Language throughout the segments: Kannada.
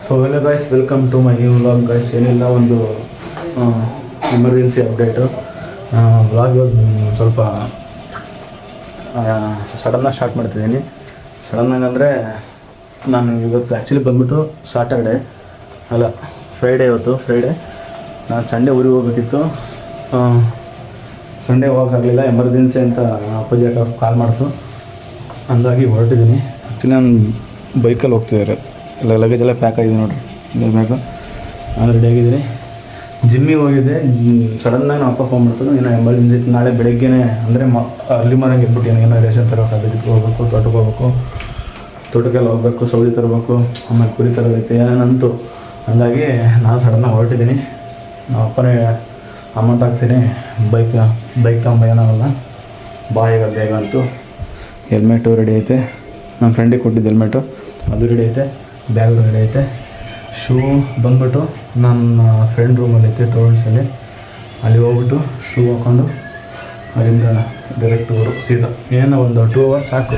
So hello guys, welcome to my new vlog guys. ಏನಿಲ್ಲ, ಒಂದು ಎಮರ್ಜೆನ್ಸಿ ಅಪ್ಡೇಟು. ವ್ಲಾಗ್ ಸ್ವಲ್ಪ ಸಡನ್ನಾಗಿ ಸ್ಟಾರ್ಟ್ ಮಾಡ್ತಿದ್ದೀನಿ. ಸಡನ್ನಾಗಿ ಅಂದರೆ ನಾನು ಇವತ್ತು ಆ್ಯಕ್ಚುಲಿ ಬಂದ್ಬಿಟ್ಟು ಫ್ರೈಡೇ ಇವತ್ತು. ನಾನು ಸಂಡೇ ಊರಿಗೆ ಹೋಗ್ಬೇಕಿತ್ತು. ಸಂಡೇ ಹೋಗೋಕ್ಕಾಗಲಿಲ್ಲ, ಎಮರ್ಜೆನ್ಸಿ ಅಂತ ಅಪೋಸಿಟ್ ಆಫ್ ಕಾಲ್ ಮಾಡ್ತು, ಹಂಗಾಗಿ ಹೊರಟಿದ್ದೀನಿ. ಆ್ಯಕ್ಚುಲಿ ನಾನು ಬೈಕಲ್ಲಿ ಹೋಗ್ತಿದ್ದಾರೆ, ಎಲ್ಲ ಲಗೇಜ್ ಎಲ್ಲ ಪ್ಯಾಕ್ ಆಗಿದೆ ನೋಡಿರಿ. ಇದ್ರ ಬ್ಯಾಗು ನಾನು ರೆಡಿ ಆಗಿದ್ದೀನಿ. ಜಿಮ್ಮಿಗೆ ಹೋಗಿದ್ದೆ. ಸಡನ್ನಾಗಿ ನಮ್ಮ ಅಪ್ಪ ಫೋನ್ ಮಾಡ್ತಾರೆ, ಏನೋ ಎಮರ್ಜೆನ್ಸಿ ಇತ್ತು. ನಾಳೆ ಬೆಳಗ್ಗೆನೇ ಅಂದರೆ ಅರ್ಲಿ ಮಾರ್ನಿಂಗ್ ಎದ್ಬಿಟ್ಟು ಏನೋ ರೇಷನ್ ತರಬೇಕು, ಅದಕ್ಕೆ ಹೋಗ್ಬೇಕು, ತೋಟಕ್ಕೆ ಹೋಗ್ಬೇಕು, ತೋಟಕ್ಕೆಲ್ಲ ಹೋಗ್ಬೇಕು, ಸೌದೆ ತರಬೇಕು, ಆಮೇಲೆ ಕುರಿ ತರೋದೈತೆ ಏನೇನಂತು. ಹಾಗಾಗಿ ನಾನು ಸಡನ್ನಾಗಿ ಹೊರಟಿದ್ದೀನಿ. ನಮ್ಮ ಅಪ್ಪನೇ ಅಮೌಂಟ್ ಹಾಕ್ತೀನಿ, ಬೈಕ್ ತಗೊಂಬ ಏನಾಗಲ್ಲ ಬಾ ಈಗ ಬೇಗ ಅಂತು. ಹೆಲ್ಮೆಟು ರೆಡಿ ಐತೆ, ನನ್ನ ಫ್ರೆಂಡಿಗೆ ಕೊಟ್ಟಿದ್ದು ಹೆಲ್ಮೆಟು, ಅದು ರೆಡಿ ಐತೆ. ಬ್ಯಾಗ್ ರೆಡಿ ಐತೆ. ಶೂ ಬಂದ್ಬಿಟ್ಟು ನನ್ನ ಫ್ರೆಂಡ್ ರೂಮಲ್ಲಿ ಐತೆ ತೋಳ್ಸಲ್ಲಿ, ಅಲ್ಲಿ ಹೋಗ್ಬಿಟ್ಟು ಶೂ ಹಾಕ್ಕೊಂಡು ಅಲ್ಲಿಂದ ಡೈರೆಕ್ಟ್ ಊರು ಸೀದಾ. ಏನೋ ಒಂದು 2 ಅವರ್ಸ್ ಸಾಕು,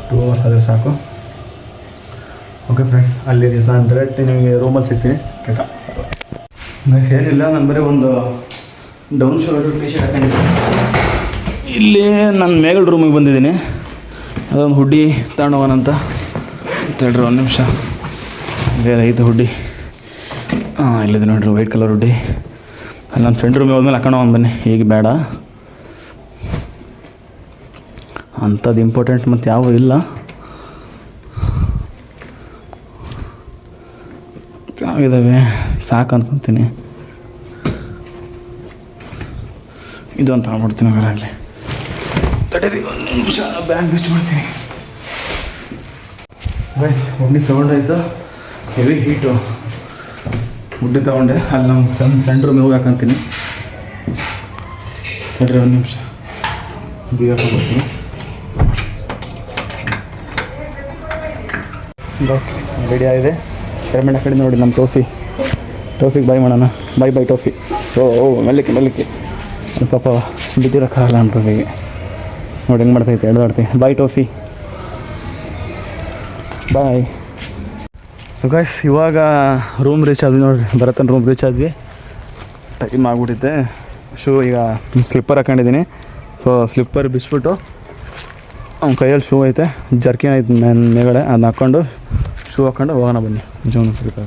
2 ಅವರ್ಸ್ ಆದರೆ ಸಾಕು. ಓಕೆ ಫ್ರೆಂಡ್ಸ್, ಅಲ್ಲಿ ನಾನು ಡೈರೆಕ್ಟ್ ನಿಮಗೆ ರೂಮಲ್ಲಿ ಸಿಗ್ತೀನಿ. ಟಾಟಾ. ಗೈಸ್ ಏನಿಲ್ಲ, ನಾನು ಬರೀ ಒಂದು ಡೌನ್ ಶೋಲ್ಡರ್ ಟಿ ಶರ್ಟ್ ಹಾಕೊಂಡಿದ್ದೀನಿ. ಇಲ್ಲಿ ನಾನು ಮೇಗಲ್ ರೂಮಿಗೆ ಬಂದಿದ್ದೀನಿ. ಅದೊಂದು ಹುಡ್ಡಿ ತಗೊಂಡೋಗೋಣಂತ ಹೇಳ್ರಿ, ಒಂದು ನಿಮಿಷ. ಬೇರೆ ಐತೆ ಹುಡ್ಡಿ, ಇಲ್ಲಿದೆ ನೋಡಿರಿ, ವೈಟ್ ಕಲರ್ ಹುಡ್ಡಿ. ಅಲ್ಲಿ ನನ್ನ ಫ್ರೆಂಡ್ ರೂಮಿಗೆ ಹೋದ್ಮೇಲೆ ಹಾಕೊಂಡು ಹೋಗಿ ಬನ್ನಿ, ಈಗ ಬೇಡ ಅಂಥದ್ದು ಇಂಪಾರ್ಟೆಂಟ್ ಮತ್ತು ಯಾವ ಇಲ್ಲ. ಆಗಿದ್ದಾವೆ ಸಾಕು ಅಂದ್ಕೊತೀನಿ. ಇದು ಅಂತ ತಗೊಂಡ್ಬಿಡ್ತೀನಿ ಹೊರಗಡೆ. ತಡೀರಿ ಒಂದು ನಿಮಿಷ, ಬ್ಯಾಗ್ ಬಿಚ್ಚಿಬಿಡ್ತೀನಿ. ಗೈಸ್ ಹುಡ್ಡಿ ತೊಗೊಂಡಾಯ್ತು, ಹೆವಿ ಹೀಟು. ಹುಡ್ಡಿ ತೊಗೊಂಡೆ, ಅಲ್ಲಿ ನಮ್ಮ ಫ್ರೆಂಡ್ ರೂಮಿಗೆ ಹೋಗಿ ಹಾಕಂತೀನಿ. ತಡೀರಿ ಒಂದು ನಿಮಿಷ, ಬೀಗ ಹಾಕೊಂಡ್ಬಿಡ್ತೀನಿ. ಬಸ್ ರೆಡಿ ಆಗಿದೆ. ಪೇಮೆಂಟ್ ಆ ಕಡೆ ನೋಡಿ, ನಮ್ಮ ಟೋಫಿಗೆ ಬಾಯ್ ಮಾಡೋಣ. ಬಾಯ್ ಟೋಫಿ. ಓ ಮೆಲ್ಲಕ್ಕೆ ಪಾಪ ಬಿದ್ದಿರೋಕ್ಕಾಗಲ್ಲ ನಮ್ಮ ಟೋಫಿಗೆ. ನೋಡಿ ಹೆಂಗೆ ಮಾಡ್ತೈತೆ, ಎಡ್ದಾಡ್ತೀವಿ. ಬಾಯ್ ಟೋಫಿ, ಬಾಯ್. ಸೊ ಗೈಸ್, ಇವಾಗ ರೂಮ್ ರೀಚ್ ಆದ್ವಿ ನೋಡಿರಿ, ಭರತನ ರೂಮ್ ರೀಚ್ ಆದ್ವಿ. ಟೈಮ್ ಆಗ್ಬಿಟ್ಟಿದ್ದೆ. ಶೂ ಈಗ ಸ್ಲಿಪ್ಪರ್ ಹಾಕೊಂಡಿದ್ದೀನಿ. ಸೊ ಸ್ಲಿಪ್ಪರ್ ಬಿಚ್ಬಿಟ್ಟು ಅವ್ನ ಕೈಯಲ್ಲಿ ಶೂ ಐತೆ, ಜರ್ಕಿನ್ ಐತೆ ನನ್ನ ಮೇಗಡೆ, ಅದನ್ನ ಹಾಕ್ಕೊಂಡು ಶೂ ಹಾಕ್ಕೊಂಡು ಹೋಗೋಣ ಬನ್ನಿ. ಜೀವನ ಸ್ಲಿಪ್ಪರ್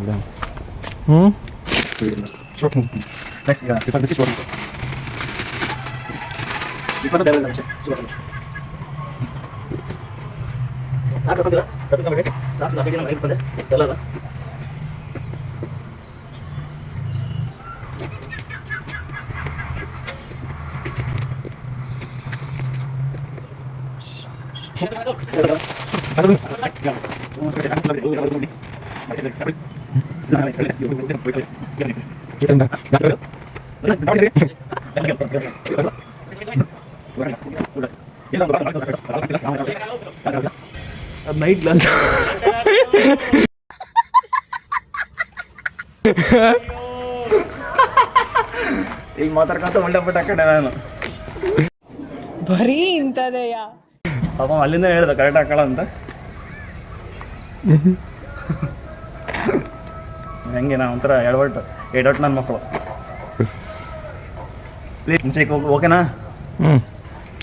ನೈಟ್ ಲಂಚ್ ಈಗ ಮಾತಾಡ್ಕೊಂತ ಒಳ್ಳೆ ಪಟ್ಟ ಹಾಕೊಂಡೆ ನಾನು. ಬರೀ ಇಂಥದೆಯ ಪಾಪ ಅಲ್ಲಿಂದ ಹೇಳ್ದೆ ಕರೆಕ್ಟ್ ಹಾಕೊಳ್ಳ ಅಂತ. ಹೆಂಗೆ ನಾ ಒಂಥರ ಎಡವಟ್ಟು ನನ್ನ ಮಕ್ಕಳು. ಮುಂಚೆ ಓಕೆನಾ?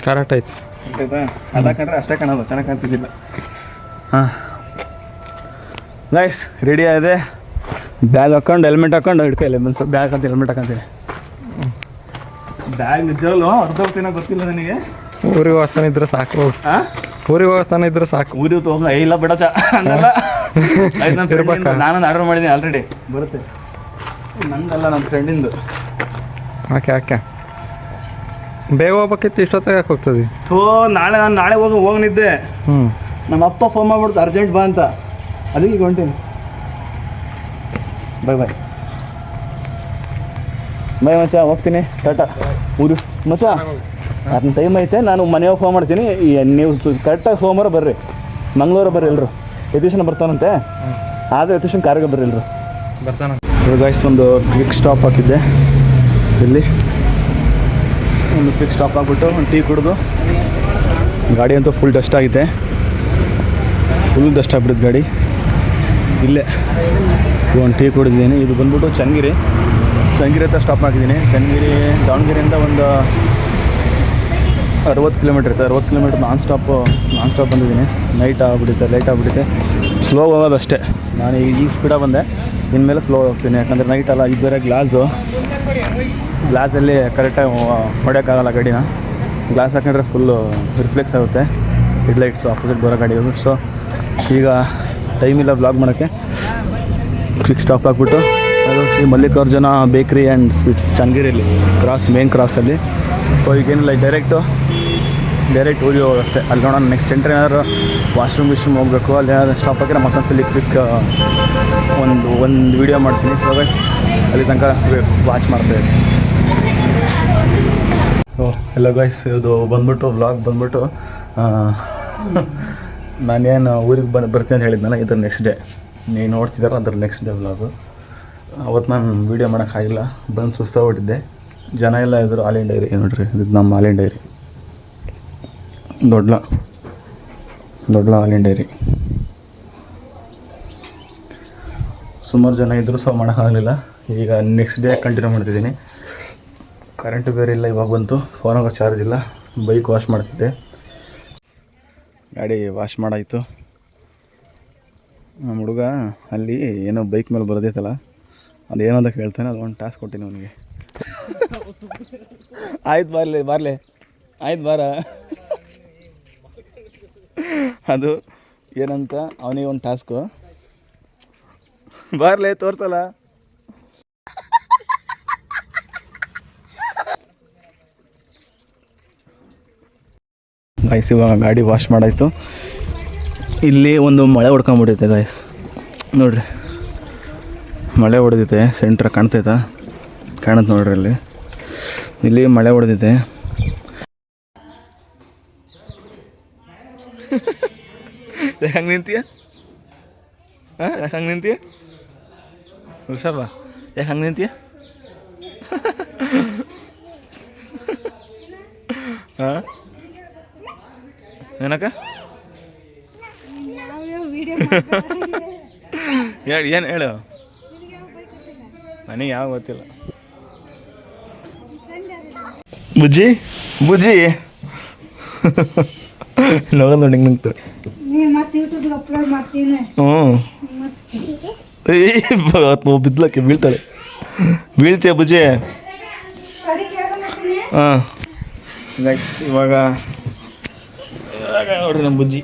ಕರೆಕ್ಟ್ ಆಯ್ತು. ಆಯ್ತಾ? ಅದು ಹಾಕೊಂಡ್ರೆ ಅಷ್ಟೇ ಕಾಣೋದು, ಚೆನ್ನಾಗಿ ಕಾಣ್ತಿದ್ದಿಲ್ಲ. ಹಾಂ ಗೈಸ್, ರೆಡಿ ಆಗಿದೆ. ಬ್ಯಾಗ್ ಹಾಕೊಂಡು ಹೆಲ್ಮೆಟ್ ಹಾಕೊಂಡು ಹಿಡ್ಕೊಳ್ಳಿ. ಒಂದು ಬ್ಯಾಗ್ ಹಾಕಂತ ಹೆಲ್ಮೆಟ್ ಹಾಕೊಂತೀನಿ. ಬ್ಯಾಗ್ ನಿಜವಲ್ಲೂ ಅರ್ಧ ಹೋಗ್ತೀನೋ ಗೊತ್ತಿಲ್ಲ ನನಗೆ. ಊರಿಗೆ ಹೋಗ್ತಾನೆ ಇದ್ರೆ ಸಾಕು. ಊರಿಗೆ ಹೋಗ್ತಾನೆ ಇದ್ರೆ ಸಾಕು. ಊರಿಗೆ ಹೋಗ ಇಲ್ಲ ಬಿಡಚ ಅಂದಲ್ಲ. ನಾನೊಂದು ಆರ್ಡರ್ ಮಾಡಿದ್ದೀನಿ ಆಲ್ರೆಡಿ, ಬರುತ್ತೆ. ನಂದಲ್ಲ, ನನ್ನ ಫ್ರೆಂಡಿಂದು. ಯಾಕೆ ಬೇಗ ಹೋಗ್ಬೇಕಿತ್ತು, ಇಷ್ಟೊತ್ತಾಗ ಯಾಕೆ ಹೋಗ್ತದೆ? ನಾನು ನಾಳೆ ಹೋಗಿದ್ದೆ. ನಮ್ಮ ಅಪ್ಪ ಫೋನ್ ಮಾಡ್ಬಿಡ್ತು, ಅರ್ಜೆಂಟ್ ಬಾ ಅಂತ. ಅದಕ್ಕೆ ಈಗ ಹೊಂಟೀನಿ. ಬಾಯ್ ಮಚ್ಚ, ಹೋಗ್ತೀನಿ. ಟಾಟಾ. ಊರು ಮಚ್ಚ, ಅದನ್ನ ಟೈಮ್ ಐತೆ, ನಾನು ಮನೆಯಾಗ ಫೋನ್ ಮಾಡ್ತೀನಿ. ನೀವು ಕರೆಕ್ಟಾಗಿ ಸೋಮವಾರ ಬರ್ರಿ, ಮಂಗಳವಾರ ಬರ್ರಿ ಎಲ್ಲರೂ. ಯತೀಶನ ಬರ್ತಾನಂತೆ, ಆದರೆ ಯತೀಶನ ಕಾರ್ಗೆ ಬರ್ರಿ ಎಲ್ಲರೂ. ಬರ್ತಾನ. ಗೈಸ್, ಒಂದು ಕ್ವಿಕ್ ಸ್ಟಾಪ್ ಹಾಕಿದ್ದೆ ಇಲ್ಲಿ. ಒಂದು ಕ್ವಿಕ್ ಸ್ಟಾಪ್ ಆಗಿಬಿಟ್ಟು ಒಂದು ಟೀ ಕುಡಿದು. ಗಾಡಿ ಅಂತೂ ಫುಲ್ ಡಸ್ಟ್ ಆಗಿದೆ, ಫುಲ್ ಡಸ್ಟ್ ಆಗ್ಬಿಟ್ಟಿದ್ದು ಗಾಡಿ. ಇಲ್ಲೇ ಒಂದು ಟೀ ಕುಡಿದಿದ್ದೀನಿ. ಇದು ಬಂದ್ಬಿಟ್ಟು ಚನ್ನಗಿರಿ ಹತ್ರ ಸ್ಟಾಪ್ ಆಗಿದ್ದೀನಿ. ಚನ್ನಗಿರಿ ದಾವಣಗೆರೆಯಿಂದ ಒಂದು 60 ಕಿಲೋಮೀಟ್ರ್ ಇರುತ್ತೆ. 60 ಕಿಲೋಮೀಟ್ರ್ ನಾನ್ ಸ್ಟಾಪ್ ಬಂದಿದ್ದೀನಿ. ಲೇಟ್ ಆಗಿಬಿಡುತ್ತೆ. ಸ್ಲೋ ಹೋಗೋದಷ್ಟೇ. ನಾನು ಈಗ ಸ್ಪೀಡಾಗಿ ಬಂದೆ, ಇನ್ಮೇಲೆ ಸ್ಲೋ ಹೋಗ್ತೀನಿ. ಯಾಕಂದರೆ ನೈಟ್ ಅಲ್ಲ, ಇದು ಬೇರೆ ಗ್ಲಾಸಲ್ಲಿ ಕರೆಕ್ಟಾಗಿ ಹೊಡೆಯೋಕ್ಕಾಗಲ್ಲ ಗಾಡಿನ. ಗ್ಲಾಸ್ ಹಾಕೊಂಡ್ರೆ ಫುಲ್ಲು ರಿಫ್ಲೆಕ್ಸ್ ಆಗುತ್ತೆ ಹೆಡ್ಲೈಟ್ಸು ಆಪೋಸಿಟ್ ಬರೋ ಗಾಡಿಗಳು. ಸೊ ಈಗ ಟೈಮಿಲ್ಲ ಬ್ಲಾಗ್ ಮಾಡೋಕ್ಕೆ. ಕ್ವಿಕ್ ಸ್ಟಾಪ್ ಹಾಕ್ಬಿಟ್ಟು ಅದು Shri Mallikarjuna bakery and sweets ಚನ್ನಗಿರಿಯಲ್ಲಿ ಮೇನ್ ಕ್ರಾಸಲ್ಲಿ. ಸೊ ಈಗೇನಿಲ್ಲ, ಡೈರೆಕ್ಟ್ ಊರಿಗೆ ಹೋಗೋಷ್ಟೇ. ಅಲ್ಲಿ ನೋಡೋಣ ನೆಕ್ಸ್ಟ್ ಸೆಂಟ್ರ್ ಏನಾದ್ರು ವಾಶ್ರೂಮ್ ಹೋಗಬೇಕು, ಅಲ್ಲಿ ಏನಾದ್ರು ಸ್ಟಾಪ್ ಹಾಕಿದ್ರೆ ಮತ್ತೊಂದ್ಸಲಿ ಕ್ವಿಕ್ ಒಂದು ವೀಡಿಯೋ ಮಾಡ್ತೀನಿ. ಸೊ ಗೈಸ್ ಅಲ್ಲಿ ತನಕ ವಾಚ್ ಮಾಡ್ತಾಯಿದ್ದೆ. ಸೊ ಎಲ್ಲ ಗೈಸ್, ಇದು ವ್ಲಾಗ್ ಬಂದ್ಬಿಟ್ಟು ನಾನೇನು ಊರಿಗೆ ಬರ್ತೀನಿ ಅಂತ ಹೇಳಿದ್ನಲ್ಲ, ಇದ್ರ ನೆಕ್ಸ್ಟ್ ಡೇ ನೀವು ನೋಡ್ತಿದ್ದಾರ, ಅದ್ರ ನೆಕ್ಸ್ಟ್ ಡೇ ವ್ಲಾಗು. ಅವತ್ತು ನಾನು ವೀಡಿಯೋ ಮಾಡೋಕ್ಕಾಗಿಲ್ಲ, ಬಂದು ಸುಸ್ತಾಗ್ಬಿಟ್ಟಿದ್ದೆ. ಜನ ಎಲ್ಲ ಇದ್ದರು. ಹಾಲಿನ ಡೈರಿ ನೋಡ್ರಿ, ಇದು ನಮ್ಮ ಹಾಲಿನ ಡೈರಿ, ದೊಡ್ಡ ಹಾಲಿನ ಡೈರಿ. ಸುಮಾರು ಜನ ಇದ್ದರು, ಸೊ ಮಾಡೋಕ್ಕಾಗಲಿಲ್ಲ. ಈಗ ನೆಕ್ಸ್ಟ್ ಡೇ ಕಂಟಿನ್ಯೂ ಮಾಡ್ತಿದ್ದೀನಿ. ಕರೆಂಟು ಬೇರೆ ಇಲ್ಲ, ಇವಾಗ ಬಂತು. ಫೋನಾಗ ಚಾರ್ಜ್ ಇಲ್ಲ. ಬೈಕ್ ವಾಶ್ ಮಾಡ್ತಿದ್ದೆ, ಗಾಡಿ ವಾಶ್ ಮಾಡಾಯಿತು. ನಮ್ಮ ಹುಡುಗ ಅಲ್ಲಿ ಏನೋ ಬೈಕ್ ಮೇಲೆ ಬರೋದೈತಲ್ಲ, ಅದೇನೋ ಅಂತ ಕೇಳ್ತಾನೆ. ಅದು ಒಂದು ಟಾಸ್ಕ್ ಕೊಟ್ಟಿನಿ ಅವನಿಗೆ. ಆಯ್ತು ಬಾರ್ಲೆ ಆಯ್ತು ಬಾರ. ಅದು ಏನಂತ ಅವನಿಗೆ ಒಂದು ಟಾಸ್ಕು. ಬಾರ್ಲೆ ತೋರ್ಸಲ್ಲ. ಗಾಯ್ಸ್ ಇವಾಗ ಗಾಡಿ ವಾಶ್ ಮಾಡಾಯಿತು. ಇಲ್ಲಿ ಒಂದು ಮಳೆ ಹೊಡ್ಕೊಂಬಿಟ್ಟೈತೆ ಗಾಯ್ಸ್, ನೋಡಿರಿ ಮಳೆ ಹೊಡೆದೈತೆ. ಸೆಂಟ್ರ್ ಕಾಣ್ತೈತಾ? ಕಾಣುತ್ತೆ ನೋಡ್ರಿ, ಇಲ್ಲಿ ಮಳೆ ಹೊಡೆದೈತೆ. ಹೆಂಗೆ ನಿಂತೀಯ? ಹಂಗೆ ನಿಂತೀಯ ಋಷಭ? ಯಾಕೆ ಹಂಗೆ ನಿಂತೀಯ? ಹಾಂ ಏನಕ್ಕ? ಏನು ಹೇಳು, ನನಗೆ ಯಾವ ಗೊತ್ತಿಲ್ಲ. ಬುಜ್ಜಿ ನೋಡೋದು ನೋಡಿ ನಿಂತು. ಬಿದ್ಲಕ್ಕೆ ಬೀಳ್ತೀಯ ಬುಜ್ಜಿ? ಹಾಂ ಗೈಸ್, ಇವಾಗ ನೋಡ್ರಿ ನಮ್ಮ ಬುಜ್ಜಿ.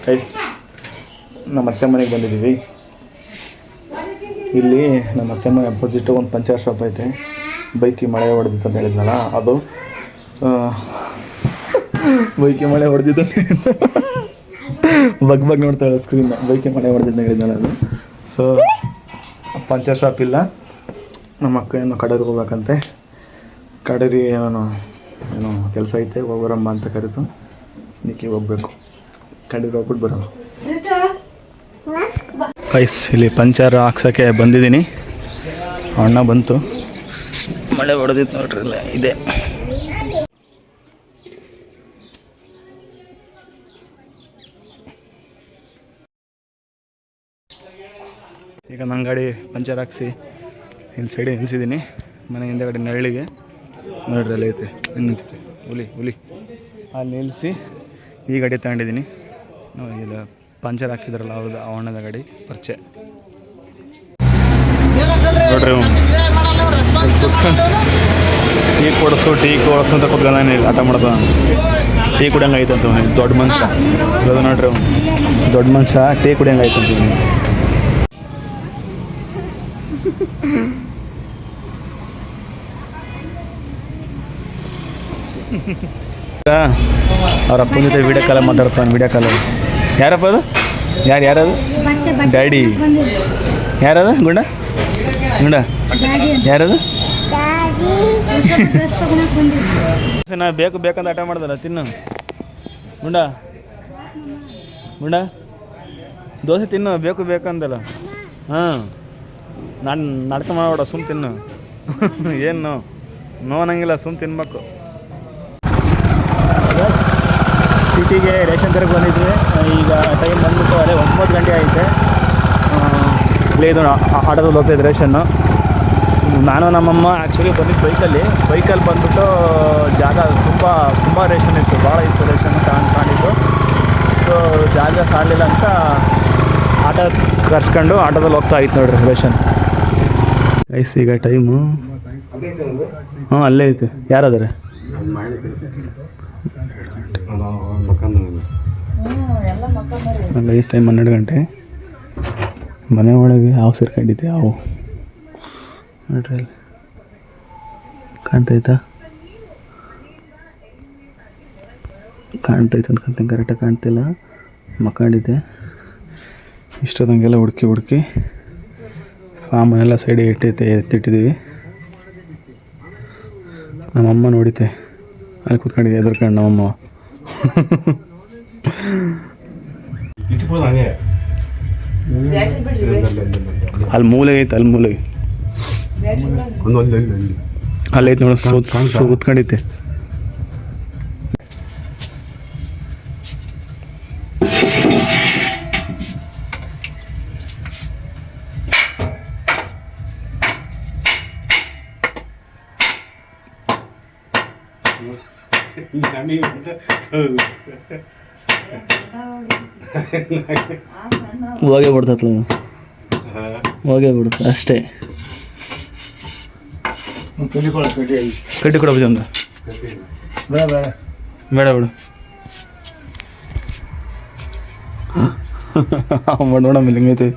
ಗೈಸ್, ನಮ್ಮ ಅತ್ತೆ ಮನೆಗೆ ಬಂದಿದ್ದೀವಿ. ಇಲ್ಲಿ ನಮ್ಮ ಅತ್ತೆ ಮನೆ ಅಪೋಸಿಟು ಒಂದು ಪಂಚರ್ ಶಾಪ್ ಐತೆ. ಬೈಕಿಗೆ ಮಳೆ ಹೊಡೆದಿತ್ತು ಅಂತ ಹೇಳಿದ್ನಲ್ಲ, ಅದು ಬೈಕಿಗೆ ಮಳೆ ಹೊಡೆದಿತ್ತು ಬಗ್ ನೋಡ್ತಾಳೆ ಸ್ಕ್ರೀನ್ನ. ಬೈಕಿಗೆ ಮಳೆ ಹೊಡೆದಿದ್ದು ಹೇಳಿದ್ನಲ್ಲ ಅದು. ಸೊ ಪಂಚರ್ ಶಾಪ್ ಇಲ್ಲ. ನಮ್ಮ ಅಕ್ಕ ಏನೋ ಕಡೇರಿಗೆ ಹೋಗ್ಬೇಕಂತೆ. ಕಡೇರಿ ಏನೋ ಕೆಲಸ ಐತೆ, ಹೋಗೋರಮ್ಮ ಅಂತ ಕರೀತು. ನಿಕ್ಕಿ ಹೋಗ್ಬೇಕು, ಕಡೇರಿಗೆ ಹೋಗ್ಬಿಟ್ಟು ಬರೋಣ. ಗೈಸ್, ಇಲ್ಲಿ ಪಂಚರ್ ಹಾಕ್ಸೋಕ್ಕೆ ಬಂದಿದ್ದೀನಿ. ಅಣ್ಣ ಬಂತು, ಮಳೆ ಹೊಡೆದಿತ್ತು ನೋಡ್ರಿ, ಇಲ್ಲ ಇದೆ. ಈಗ ನನ್ನ ಗಾಡಿ ಪಂಚರ್ ಹಾಕ್ಸಿ ಇಲ್ಲಿ ಸೈಡಿಗೆ ನಿಲ್ಲಿಸಿದ್ದೀನಿ. ಮನೆ ಹಿಂದೆಗಡೆ ನೆರಳಿಗೆ ನೋಡ್ರಿ, ಅಲ್ಲಿ ಐತೆ ನಿಂತಿದೆ ಹುಲಿ. ಅಲ್ಲಿ ನಿಲ್ಲಿಸಿ ಈ ಗಾಡಿ ತಗೊಂಡಿದ್ದೀನಿ. ಇಲ್ಲ ಪಂಚರ್ ಹಾಕಿದ್ರಲ್ಲ ಅವ್ರದ್ದು, ಅಣ್ಣದ ಗಾಡಿ ಪರಿಚಯ ನೋಡ್ರಿ. ಟೀ ಕೊಡಿಸು ಅಂತ ಕೂತ್ಕೊಂಡು ಆಟ ಮಾಡ್ದ. ಟೀ ಕುಡಿಯಂಗೆ ಐತಂತ ದೊಡ್ಡ ಮನುಷ್ಯ ಅದು ನೋಡ್ರಿ. ದೊಡ್ಡ ಮನುಷ್ಯ ಟೀ ಕುಡಿಯಂಗೆ ಐತಂತ. ಅವ್ರ ಅಪ್ಪನ ಜೊತೆ ವೀಡಿಯೋ ಕಾಲ ಮಾತಾಡ್ತಾನೆ. ವೀಡಿಯೋ ಕಾಲಲ್ಲಿ ಯಾರಪ್ಪ ಅದು? ಯಾರದು? ಡ್ಯಾಡಿ. ಯಾರದು? ಗುಂಡ ಯಾರದು? ನಾ ಬೇಕಂತ ಆಟ ಮಾಡ್ದಲ್ಲ, ತಿನ್ನು ಗುಂಡ ದೋಸೆ ತಿನ್ನು, ಬೇಕಂದಲ್ಲ. ಹಾಂ, ನಾನು ನಾಟಕ ಮಾಡಬೇಡ, ಸುಮ್ಮ ತಿನ್ನು. ಏನು ನೋ ಅನ್ನಂಗಿಲ್ಲ, ಸುಮ್ಮ ತಿನ್ಬೇಕು. ಸಿಟಿಗೆ ರೇಷನ್ ತರಕ್ಕೆ ಬಂದಿದ್ವಿ. ಈಗ ಟೈಮ್ ಬಂದ್ಬಿಟ್ಟು ಅದೇ 9 ಗಂಟೆ ಐತೆ. ಇಲ್ಲೇ ಇದು ಆಟೋದಲ್ಲಿ ಹೋಗ್ತಾಯಿದ್ದು ರೇಷನ್ನು. ನಾನು ನಮ್ಮಮ್ಮ ಆ್ಯಕ್ಚುಲಿ ಬಂದಿದ್ದು ಬೈಕಲ್ಲಿ ಬಂದ್ಬಿಟ್ಟು ಜಾಗ ತುಂಬ ರೇಷನ್ ಇತ್ತು, ಭಾಳ ಇತ್ತು ರೇಷನ್ ಕಾಣಿದ್ದು. ಸೊ ಜಾಗ ಸಾಲಿಲ್ಲ ಅಂತ ಆಟೋ ಕರ್ಸ್ಕೊಂಡು ಆಟೋದಲ್ಲಿ ಹೋಗ್ತಾ ಇತ್ತು ನೋಡ್ರಿ ರೇಷನ್. ಐಸ್ ಈಗ ಟೈಮು ಹಾಂ ಅಲ್ಲೇ ಐತೆ. ಯಾರಾದರೆ ಐಸ್ ಟೈಮ್ 12 ಗಂಟೆ. ಮನೆ ಒಳಗೆ ಹಾವು ಸೇರ್ಕೊಂಡಿದ್ದೆ. ಹಾವು ನೋಡ್ರಿ ಅಲ್ಲಿ ಕಾಣ್ತೈತೆ ಅನ್ಕೊಂತೀನಿ, ಕರೆಕ್ಟಾಗಿ ಕಾಣ್ತಿಲ್ಲ. ಮಕ್ಕೊಂಡಿದ್ದೆ. ಇಷ್ಟೊತ್ತಂಗೆಲ್ಲ ಹುಡುಕಿ ಸಾಮಾನೆಲ್ಲ ಸೈಡಿಗೆ ಎತ್ತಿಟ್ಟಿದ್ದೀವಿ. ನಮ್ಮಮ್ಮ ನೋಡಿತೆ ಅಲ್ಲಿ ಕೂತ್ಕೊಂಡಿದ್ದೆ ಎದುರ್ಕೊಂಡು ನಮ್ಮಮ್ಮ. ಅಲ್ಲಿ ಮೂಲೆಗೆ ಐತೆ, ಅಲ್ಲಿ ಮೂಲೆಗೆ ಅಲ್ಲೈತೆ ನೋಡು. ಕೂತ್ಕೊಂಡಿದ್ದೆ. ಹೋಗೇ ಬಿಡ್ತತ್ಲ, ಹೋಗೇ ಬಿಡುತ್ತೆ ಅಷ್ಟೇ. ಕಟ್ಟಿ ಕೊಡ ಬಂದ ಬೇಡ ಬಿಡು. ಮಾಡೋಣ ಆಮೇಲೆ ಹಿಂಗೈತೆ.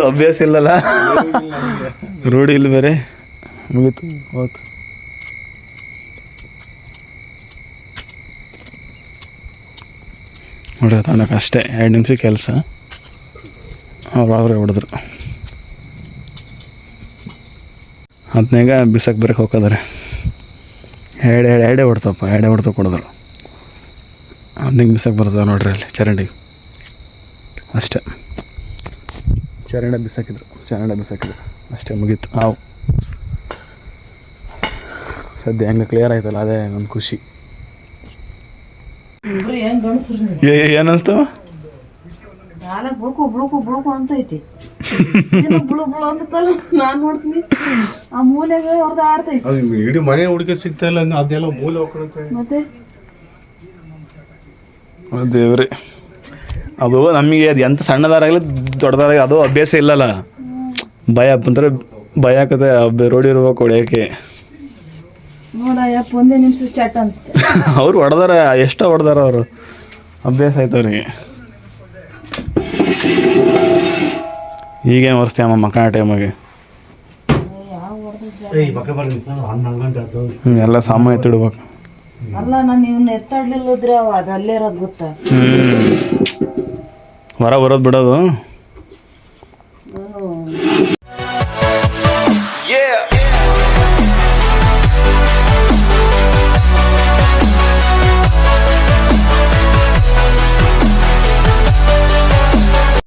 ಅಭ್ಯಾಸ ಇಲ್ಲಲ್ಲ, ರೂಢಿ ಇಲ್ಲ ಬೇರೆ. ಮುಗೀತು ಹೋಯ್ತು. ನೋಡ್ರಿ ತನಕ ಅಷ್ಟೇ 2 ನಿಮಿಷ ಕೆಲಸ. ಅವ್ರು ಹೊಡೆದ್ರು. ಅದನ್ನಾಗ ಬಿಸಕ್ಕೆ ಬರಕ್ಕೆ ಹೋಗೋದಾರೆ. ಎಡೆ ಹೊಡ್ತಾವ ಕೊಡಿದ್ರು. ಅದನ್ನ ಬಿಸಕ್ಕೆ ಬರ್ತದೆ ನೋಡ್ರಿ ಅಲ್ಲಿ ಚರಂಡಿಗೆ ಅಷ್ಟೇ. ಚರಂಡಿ ಬಿಸಾಕಿದ್ರು ಅಷ್ಟೇ, ಮುಗೀತು. ಹಾವು ಸದ್ಯ ಹೆಂಗೆ ಕ್ಲಿಯರ್ ಆಯ್ತಲ್ಲ, ಅದೇ ಒಂದು ಖುಷಿ. ಏನನ್ಸ್ತಾವ? ಬುಳುಕು ಅಂತ ಐತಿ. ಬುಳು ಅಂತಲ್ಲ, ನಾನು ನೋಡ್ತೀನಿ ಆ ಮೂಲೆಗೆ ಅವ್ರದ್ದು ಆಡ್ತೈತಿ. ಇಡೀ ಮನೆ ಹುಡುಗಿ ಸಿಗ್ತಾ ಇಲ್ಲ, ಅದೆಲ್ಲ ಮೂಲೆ ಹೋಗ್ಕೊಳುತ್ತೆ. ಮತ್ತೆ ದೇವ್ರಿ, ಅದು ನಮಗೆ ಅದು ಎಂತ ಸಣ್ಣದಾರಾಗಲಿ ದೊಡ್ಡದಾರಾಗಲಿ ಅದು ಅಭ್ಯಾಸ ಇಲ್ಲಲ್ಲ. ಭಯ ಆಕತೆ ರೋಡ್ ಇರ್ಬೇಕು ಹೊಡೆಯೋಕ್ಕೆ. ನೋಡಯ್ಯಪ್ಪ ಒಂದೇ ನಿಮಿಷ ಚಟ್ ಅನಿಸ್ತೆ. ಅವ್ರು ಹೊಡೆದಾರ, ಎಷ್ಟೋ ಹೊಡೆದಾರ ಅವರು, ಅಭ್ಯಾಸ ಆಯ್ತು ಅವ್ರಿಗೆ. ಈಗೇನು ಒರೆಸ್ತೀಯ ಅಮ್ಮ ಮಕ್ಕಳ ಟೈಮಾಗೆ? ಎಲ್ಲ ಸಾಮಾನು ಎತ್ತಿಡ್ಬೇಕು. ಅಲ್ಲ ನಾನು ಇವ್ನ ಎತ್ತಾಡ್ಲಿಲ್ಲದ್ರೆ ಅದು ಅಲ್ಲೇ ಇರೋದು ಗೊತ್ತಾ. ಹೊರ ಬರೋದು ಬಿಡೋದು.